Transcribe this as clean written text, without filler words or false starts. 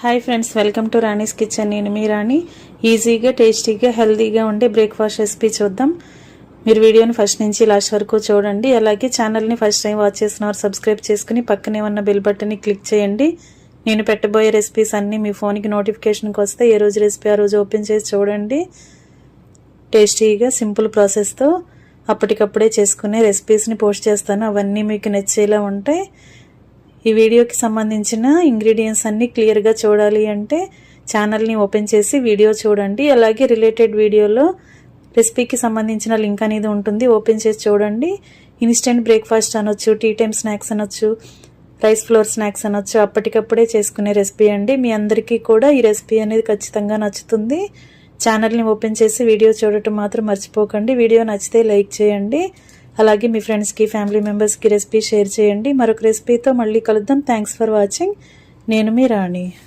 Hi friends, welcome to Rani's kitchen. నేను మీ రాణి. ఈజీగా, టేస్టీగా, హెల్తీగా ఉండే బ్రేక్ఫాస్ట్ రెసిపీ చూద్దాం. మీరు వీడియోని ఫస్ట్ నుంచి లాస్ట్ వరకు చూడండి. అలాగే ఛానల్ని ఫస్ట్ టైం వాచ్ చేసినవారు సబ్స్క్రైబ్ చేసుకుని పక్కనే ఉన్న బెల్ బటన్ని క్లిక్ చేయండి. నేను పెట్టబోయే రెసిపీస్ అన్నీ మీ ఫోన్కి నోటిఫికేషన్కి వస్తే ఏ రోజు రెసిపీ ఆ రోజు ఓపెన్ చేసి చూడండి. టేస్టీగా, సింపుల్ ప్రాసెస్తో అప్పటికప్పుడే చేసుకునే రెసిపీస్ని పోస్ట్ చేస్తాను. అవన్నీ మీకు నచ్చేలా ఉంటాయి. ఈ వీడియోకి సంబంధించిన ఇంగ్రీడియంట్స్ అన్నీ క్లియర్గా చూడాలి అంటే ఛానల్ని ఓపెన్ చేసి వీడియో చూడండి. అలాగే రిలేటెడ్ వీడియోలో రెసిపీకి సంబంధించిన లింక్ అనేది ఉంటుంది, ఓపెన్ చేసి చూడండి. ఇన్స్టెంట్ బ్రేక్ఫాస్ట్ అనొచ్చు, టీ టైమ్ స్నాక్స్ అనొచ్చు, రైస్ ఫ్లోర్ స్నాక్స్ అనొచ్చు, అప్పటికప్పుడే చేసుకునే రెసిపీ అండి. మీ అందరికీ కూడా ఈ రెసిపీ అనేది ఖచ్చితంగా నచ్చుతుంది. ఛానల్ని ఓపెన్ చేసి వీడియో చూడటం మాత్రం మర్చిపోకండి. వీడియో నచ్చితే లైక్ చేయండి. అలాగే మీ ఫ్రెండ్స్కి, ఫ్యామిలీ మెంబర్స్కి రెసిపీ షేర్ చేయండి. మరొక రెసిపీతో మళ్ళీ కలుద్దాం. Thanks for watching. నేను మీ రాణి.